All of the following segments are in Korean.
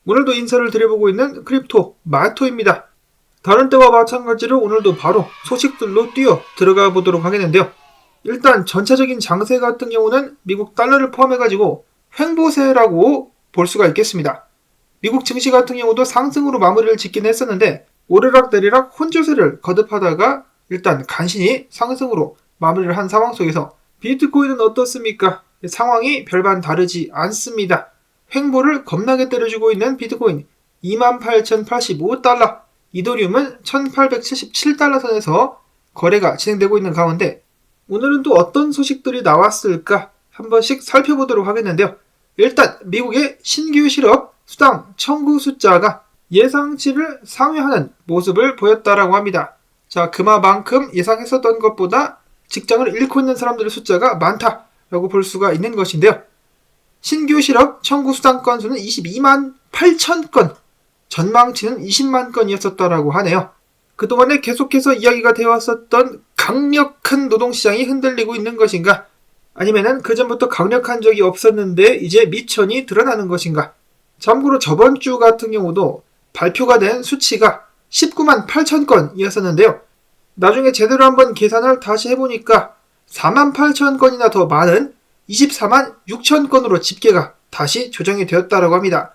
오늘도 인사를 드려보고 있는 크립토 마토입니다. 다른 때와 마찬가지로 오늘도 바로 소식들로 뛰어 들어가 보도록 하겠는데요. 일단 전체적인 장세 같은 경우는 미국 달러를 포함해가지고 횡보세라고 볼 수가 있겠습니다. 미국 증시 같은 경우도 상승으로 마무리를 짓긴 했었는데 오르락내리락 혼조세를 거듭하다가 일단 간신히 상승으로 마무리를 한 상황 속에서 비트코인은 어떻습니까? 상황이 별반 다르지 않습니다. 횡보를 겁나게 때려주고 있는 비트코인 28,085달러, 이더리움은 1,877달러 선에서 거래가 진행되고 있는 가운데 오늘은 또 어떤 소식들이 나왔을까 한 번씩 살펴보도록 하겠는데요. 일단 미국의 신규 실업 수당 청구 숫자가 예상치를 상회하는 모습을 보였다라고 합니다. 자, 그만큼 예상했었던 것보다 직장을 잃고 있는 사람들의 숫자가 많다라고 볼 수가 있는 것인데요. 신규 실업 청구 수당 건수는 22만 8천 건, 전망치는 20만 건이었었다라고 하네요. 그동안에 계속해서 이야기가 되어 왔었던 강력한 노동시장이 흔들리고 있는 것인가? 아니면은 그전부터 강력한 적이 없었는데 이제 미천이 드러나는 것인가? 참고로 저번 주 같은 경우도 발표가 된 수치가 19만 8천 건이었었는데요. 나중에 제대로 한번 계산을 다시 해보니까 4만 8천 건이나 더 많은 24만 6천 건으로 집계가 다시 조정이 되었다라고 합니다.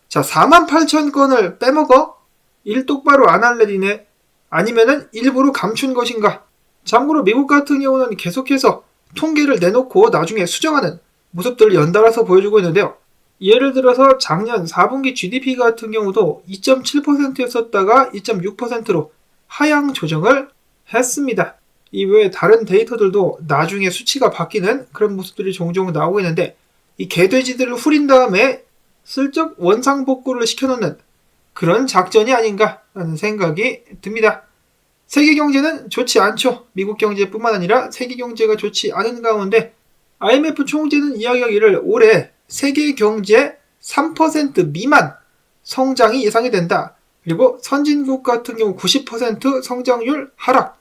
자, 4만 8천 건을 빼먹어? 일 똑바로 안 할래 니네? 아니면은 일부러 감춘 것인가? 참고로 미국 같은 경우는 계속해서 통계를 내놓고 나중에 수정하는 모습들을 연달아서 보여주고 있는데요. 예를 들어서 작년 4분기 GDP 같은 경우도 2.7%였었다가 2.6%로 하향 조정을 했습니다. 이외에 다른 데이터들도 나중에 수치가 바뀌는 그런 모습들이 종종 나오고 있는데 이 개돼지들을 후린 다음에 슬쩍 원상복구를 시켜놓는 그런 작전이 아닌가라는 생각이 듭니다. 세계 경제는 좋지 않죠. 미국 경제뿐만 아니라 세계 경제가 좋지 않은 가운데 IMF 총재는 이야기하기를 올해 세계 경제 3% 미만 성장이 예상이 된다. 그리고 선진국 같은 경우 90% 성장률 하락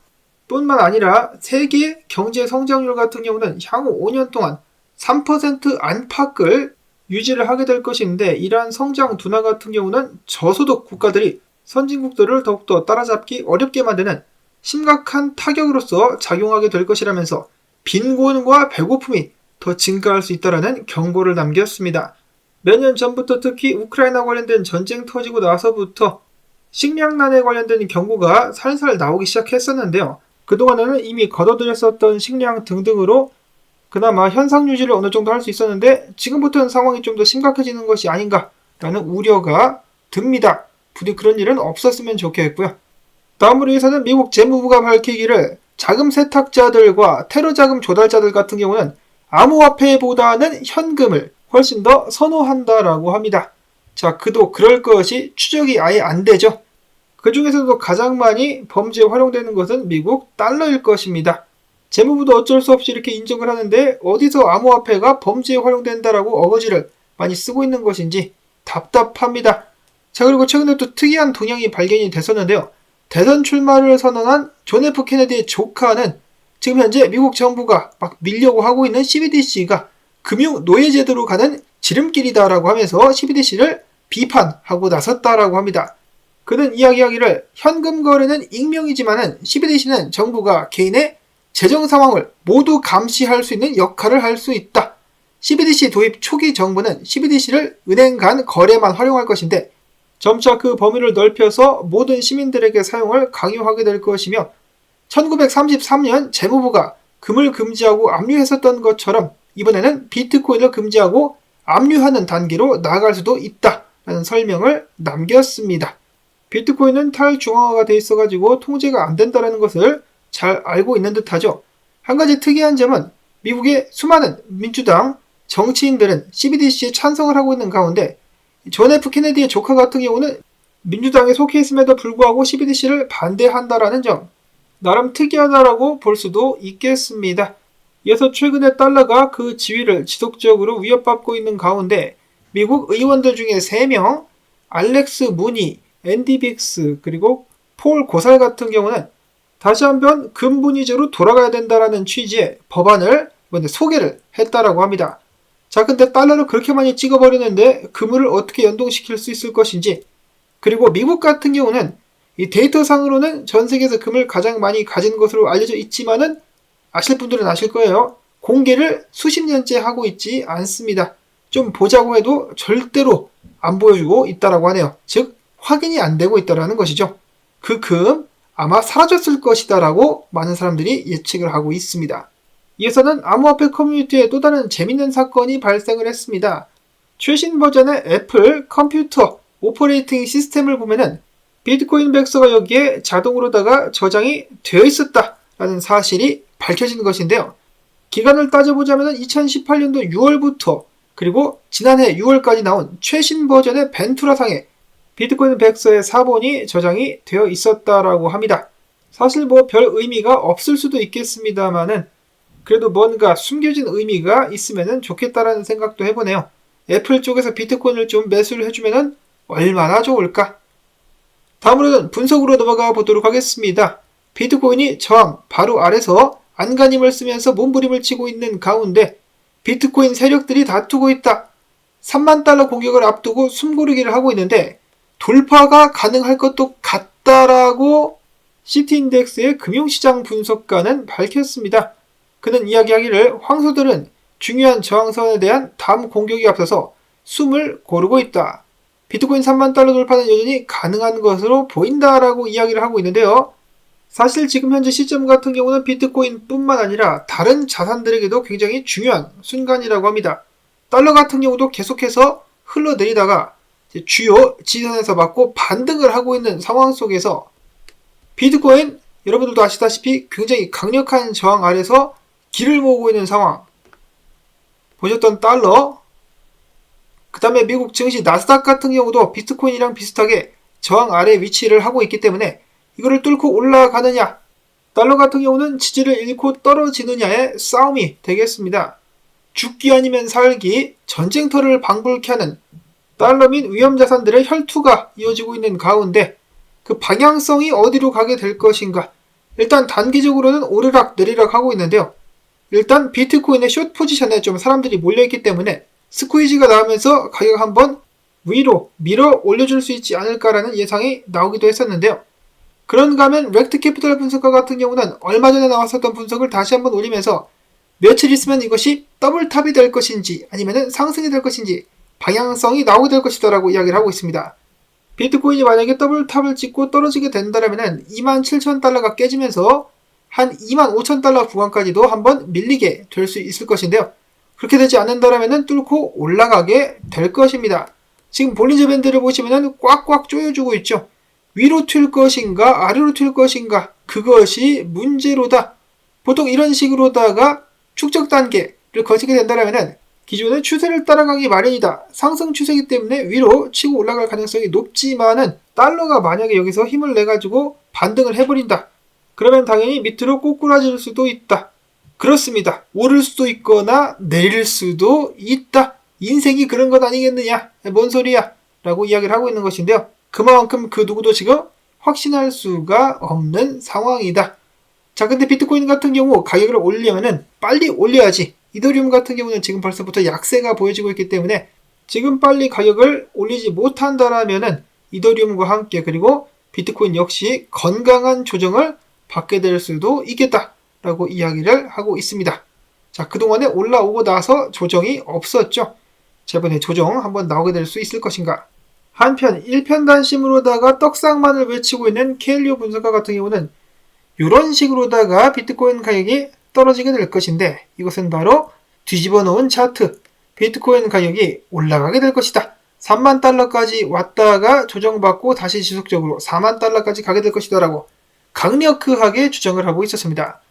뿐만 아니라 세계 경제 성장률 같은 경우는 향후 5년 동안 3% 안팎을 유지를 하게 될 것인데 이러한 성장 둔화 같은 경우는 저소득 국가들이 선진국들을 더욱더 따라잡기 어렵게 만드는 심각한 타격으로서 작용하게 될 것이라면서 빈곤과 배고픔이 더 증가할 수 있다는 경고를 남겼습니다. 몇 년 전부터 특히 우크라이나 관련된 전쟁 터지고 나서부터 식량난에 관련된 경고가 살살 나오기 시작했었는데요. 그동안에는 이미 걷어들였었던 식량 등등으로 그나마 현상 유지를 어느 정도 할 수 있었는데 지금부터는 상황이 좀 더 심각해지는 것이 아닌가라는 우려가 듭니다. 부디 그런 일은 없었으면 좋겠고요. 다음으로 해서는 미국 재무부가 밝히기를 자금 세탁자들과 테러 자금 조달자들 같은 경우는 암호화폐보다는 현금을 훨씬 더 선호한다라고 합니다. 자, 그도 그럴 것이 추적이 아예 안 되죠. 그 중에서도 가장 많이 범죄에 활용되는 것은 미국 달러일 것입니다. 재무부도 어쩔 수 없이 이렇게 인정을 하는데 어디서 암호화폐가 범죄에 활용된다라고 어거지를 많이 쓰고 있는 것인지 답답합니다. 자, 그리고 최근에 또 특이한 동향이 발견이 됐었는데요. 대선 출마를 선언한 존 F 케네디의 조카는 지금 현재 미국 정부가 막 밀려고 하고 있는 CBDC가 금융 노예제도로 가는 지름길이다라고 하면서 CBDC를 비판하고 나섰다라고 합니다. 그는 이야기하기를 현금 거래는 익명이지만은 CBDC는 정부가 개인의 재정 상황을 모두 감시할 수 있는 역할을 할 수 있다. CBDC 도입 초기 정부는 CBDC를 은행 간 거래만 활용할 것인데 점차 그 범위를 넓혀서 모든 시민들에게 사용을 강요하게 될 것이며 1933년 재무부가 금을 금지하고 압류했었던 것처럼 이번에는 비트코인을 금지하고 압류하는 단계로 나아갈 수도 있다라는 설명을 남겼습니다. 비트코인은 탈중앙화가 돼 있어가지고 통제가 안 된다는 것을 잘 알고 있는 듯하죠. 한 가지 특이한 점은 미국의 수많은 민주당 정치인들은 CBDC에 찬성을 하고 있는 가운데 존 F 케네디의 조카 같은 경우는 민주당에 속해 있음에도 불구하고 CBDC를 반대한다라는 점, 나름 특이하다라고 볼 수도 있겠습니다. 이어서 최근에 달러가 그 지위를 지속적으로 위협받고 있는 가운데 미국 의원들 중에 3명, 알렉스 무니, 앤디 빅스, 그리고 폴 고살 같은 경우는 다시 한번 금분위제로 돌아가야 된다라는 취지의 법안을 이번에 소개를 했다라고 합니다. 자, 근데 달러를 그렇게 많이 찍어버리는데 그물을 어떻게 연동시킬 수 있을 것인지, 그리고 미국 같은 경우는 이 데이터상으로는 전 세계에서 금을 가장 많이 가진 것으로 알려져 있지만은 아실 분들은 아실 거예요. 공개를 수십 년째 하고 있지 않습니다. 좀 보자고 해도 절대로 안 보여주고 있다라고 하네요. 즉 확인이 안 되고 있다라는 것이죠. 그 금 아마 사라졌을 것이다라고 많은 사람들이 예측을 하고 있습니다. 이어서는 암호화폐 커뮤니티에 또 다른 재밌는 사건이 발생을 했습니다. 최신 버전의 애플 컴퓨터 오퍼레이팅 시스템을 보면은 비트코인 백서가 여기에 자동으로다가 저장이 되어 있었다라는 사실이 밝혀진 것인데요. 기간을 따져보자면 2018년도 6월부터 그리고 지난해 6월까지 나온 최신 버전의 벤투라상에 비트코인 백서의 사본이 저장이 되어 있었다라고 합니다. 사실 뭐 별 의미가 없을 수도 있겠습니다만은 그래도 뭔가 숨겨진 의미가 있으면 좋겠다라는 생각도 해보네요. 애플 쪽에서 비트코인을 좀 매수를 해주면 얼마나 좋을까? 다음으로는 분석으로 넘어가 보도록 하겠습니다. 비트코인이 저항 바로 아래서 안간힘을 쓰면서 몸부림을 치고 있는 가운데 비트코인 세력들이 다투고 있다. 3만 달러 공격을 앞두고 숨고르기를 하고 있는데 돌파가 가능할 것도 같다라고 시티인덱스의 금융시장 분석가는 밝혔습니다. 그는 이야기하기를 황소들은 중요한 저항선에 대한 다음 공격이 앞서서 숨을 고르고 있다. 비트코인 3만 달러 돌파는 여전히 가능한 것으로 보인다라고 이야기를 하고 있는데요. 사실 지금 현재 시점 같은 경우는 비트코인 뿐만 아니라 다른 자산들에게도 굉장히 중요한 순간이라고 합니다. 달러 같은 경우도 계속해서 흘러내리다가 주요 지선에서 맞고 반등을 하고 있는 상황 속에서 비트코인 여러분들도 아시다시피 굉장히 강력한 저항 아래서 길을 모으고 있는 상황. 보셨던 달러, 그 다음에 미국 증시 나스닥 같은 경우도 비트코인이랑 비슷하게 저항 아래 위치를 하고 있기 때문에 이거를 뚫고 올라가느냐, 달러 같은 경우는 지지를 잃고 떨어지느냐의 싸움이 되겠습니다. 죽기 아니면 살기, 전쟁터를 방불케 하는 달러 및 위험자산들의 혈투가 이어지고 있는 가운데 그 방향성이 어디로 가게 될 것인가. 일단 단기적으로는 오르락 내리락 하고 있는데요. 일단 비트코인의 숏 포지션에 좀 사람들이 몰려있기 때문에 스퀴즈가 나오면서 가격 한번 위로 밀어 올려줄 수 있지 않을까라는 예상이 나오기도 했었는데요. 그런가 하면 렉트캐피털 분석가 같은 경우는 얼마 전에 나왔었던 분석을 다시 한번 올리면서 며칠 있으면 이것이 더블탑이 될 것인지 아니면 상승이 될 것인지 방향성이 나오게 될 것이다 라고 이야기를 하고 있습니다. 비트코인이 만약에 더블탑을 찍고 떨어지게 된다면 27,000달러가 깨지면서 한 25,000달러 구간까지도 한번 밀리게 될 수 있을 것인데요. 그렇게 되지 않는다면 뚫고 올라가게 될 것입니다. 지금 볼린저 밴드를 보시면 꽉꽉 조여주고 있죠. 위로 튈 것인가 아래로 튈 것인가 그것이 문제로다. 보통 이런 식으로다가 축적 단계를 거치게 된다면 기존의 추세를 따라가기 마련이다. 상승 추세이기 때문에 위로 치고 올라갈 가능성이 높지만은 달러가 만약에 여기서 힘을 내가지고 반등을 해버린다. 그러면 당연히 밑으로 꼬꾸라질 수도 있다. 그렇습니다. 오를 수도 있거나 내릴 수도 있다. 인생이 그런 것 아니겠느냐? 뭔 소리야? 라고 이야기를 하고 있는 것인데요. 그만큼 그 누구도 지금 확신할 수가 없는 상황이다. 자, 근데 비트코인 같은 경우 가격을 올리려면은 빨리 올려야지. 이더리움 같은 경우는 지금 벌써부터 약세가 보여지고 있기 때문에 지금 빨리 가격을 올리지 못한다라면은 이더리움과 함께 그리고 비트코인 역시 건강한 조정을 받게 될 수도 있겠다라고 이야기를 하고 있습니다. 자, 그동안에 올라오고 나서 조정이 없었죠. 자, 이번에 조정 한번 나오게 될 수 있을 것인가. 한편 일편단심으로다가 떡상만을 외치고 있는 케일리오 분석가 같은 경우는 이런 식으로다가 비트코인 가격이 떨어지게 될 것인데 이것은 바로 뒤집어 놓은 차트. 비트코인 가격이 올라가게 될 것이다. 3만 달러까지 왔다가 조정받고 다시 지속적으로 4만 달러까지 가게 될 것이다 라고 강력하게 주장을 하고 있었습니다.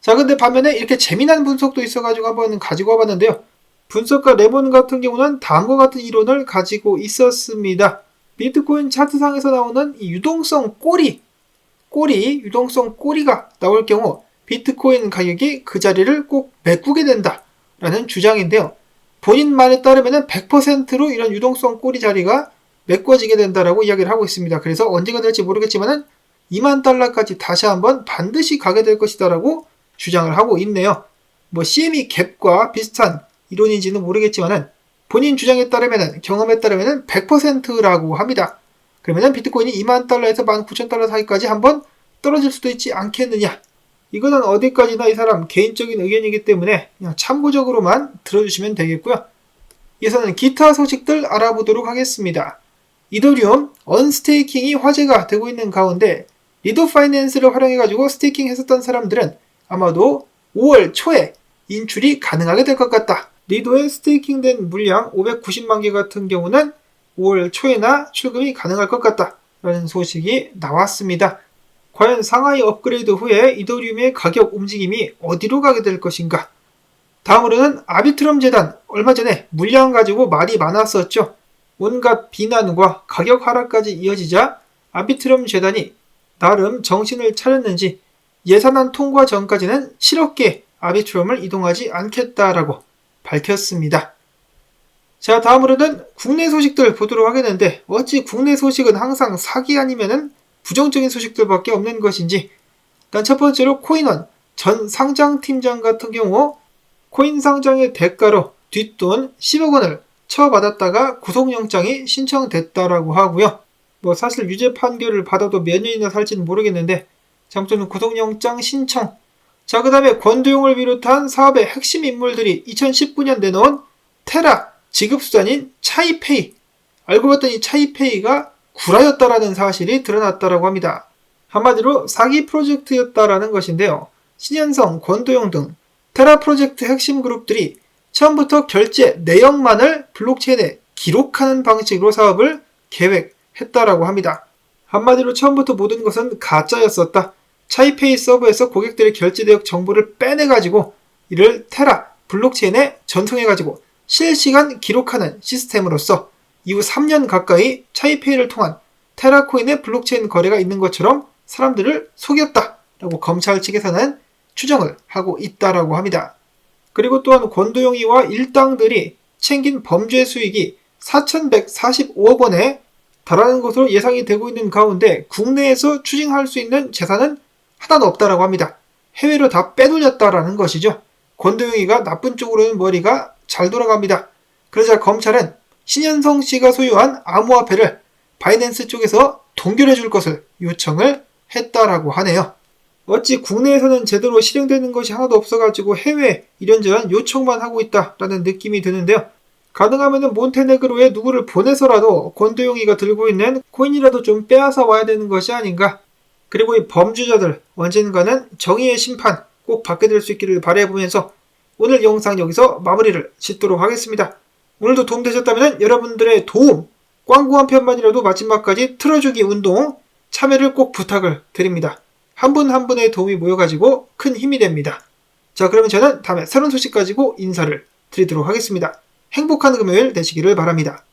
자, 근데 반면에 이렇게 재미난 분석도 있어가지고 한번 가지고 와봤는데요. 분석가 레몬 같은 경우는 다음과 같은 이론을 가지고 있었습니다. 비트코인 차트상에서 나오는 이 유동성 유동성 꼬리가 나올 경우 비트코인 가격이 그 자리를 꼭 메꾸게 된다라는 주장인데요. 본인 말에 따르면 100%로 이런 유동성 꼬리 자리가 메꿔지게 된다라고 이야기를 하고 있습니다. 그래서 언제가 될지 모르겠지만 2만 달러까지 다시 한번 반드시 가게 될 것이다라고 주장을 하고 있네요. 뭐 CME 갭과 비슷한 이론인지는 모르겠지만은 본인 주장에 따르면은, 경험에 따르면은 100%라고 합니다. 그러면은 비트코인이 2만 달러에서 19,000달러 사이까지 한번 떨어질 수도 있지 않겠느냐. 이거는 어디까지나 이 사람 개인적인 의견이기 때문에 그냥 참고적으로만 들어주시면 되겠고요. 이어서는 기타 소식들 알아보도록 하겠습니다. 이더리움 언스테이킹이 화제가 되고 있는 가운데 리도 파이낸스를 활용해가지고 스테이킹 했었던 사람들은 아마도 5월 초에 인출이 가능하게 될 것 같다. 리도에 스테이킹된 물량 590만 개 같은 경우는 5월 초에나 출금이 가능할 것 같다 라는 소식이 나왔습니다. 과연 상하이 업그레이드 후에 이더리움의 가격 움직임이 어디로 가게 될 것인가? 다음으로는 아비트럼 재단, 얼마 전에 물량 가지고 말이 많았었죠. 온갖 비난과 가격 하락까지 이어지자 아비트럼 재단이 나름 정신을 차렸는지 예산안 통과 전까지는 실업계 아비트럼을 이동하지 않겠다라고 밝혔습니다. 자, 다음으로는 국내 소식들 보도록 하겠는데 어찌 국내 소식은 항상 사기 아니면은 부정적인 소식들밖에 없는 것인지. 일단 첫 번째로 코인원 전 상장팀장 같은 경우 코인 상장의 대가로 뒷돈 10억 원을 처받았다가 구속영장이 신청됐다라고 하고요. 사실 유죄 판결을 받아도 몇 년이나 살지는 모르겠는데 아무튼 구속영장 신청. 자, 그 다음에 권도용을 비롯한 사업의 핵심 인물들이 2019년 내놓은 테라 지급수단인 차이페이, 알고 봤더니 차이페이가 구라였다라는 사실이 드러났다라고 합니다. 한마디로 사기 프로젝트였다라는 것인데요. 신현성, 권도용 등 테라 프로젝트 핵심 그룹들이 처음부터 결제 내역만을 블록체인에 기록하는 방식으로 사업을 계획했다라고 합니다. 한마디로 처음부터 모든 것은 가짜였었다. 차이페이 서버에서 고객들의 결제 내역 정보를 빼내가지고 이를 테라 블록체인에 전송해가지고 실시간 기록하는 시스템으로서 이후 3년 가까이 차이페이를 통한 테라코인의 블록체인 거래가 있는 것처럼 사람들을 속였다라고 검찰 측에서는 추정을 하고 있다라고 합니다. 그리고 또한 권도용이와 일당들이 챙긴 범죄 수익이 4,145억 원에 달하는 것으로 예상이 되고 있는 가운데 국내에서 추징할 수 있는 재산은 하나도 없다라고 합니다. 해외로 다 빼돌렸다라는 것이죠. 권도용이가 나쁜 쪽으로는 머리가 잘 돌아갑니다. 그러자 검찰은 신현성 씨가 소유한 암호화폐를 바이낸스 쪽에서 동결해 줄 것을 요청을 했다라고 하네요. 어찌 국내에서는 제대로 실행되는 것이 하나도 없어가지고 해외 이런저런 요청만 하고 있다라는 느낌이 드는데요. 가능하면 몬테네그로에 누구를 보내서라도 권도용이가 들고 있는 코인이라도 좀 빼앗아 와야 되는 것이 아닌가. 그리고 이 범죄자들 언젠가는 정의의 심판 꼭 받게 될 수 있기를 바라보면서 오늘 영상 여기서 마무리를 짓도록 하겠습니다. 오늘도 도움되셨다면 여러분들의 도움, 광고 한 편만이라도 마지막까지 틀어주기 운동 참여를 꼭 부탁을 드립니다. 한 분 한 분의 도움이 모여가지고 큰 힘이 됩니다. 자, 그러면 저는 다음에 새로운 소식 가지고 인사를 드리도록 하겠습니다. 행복한 금요일 되시기를 바랍니다.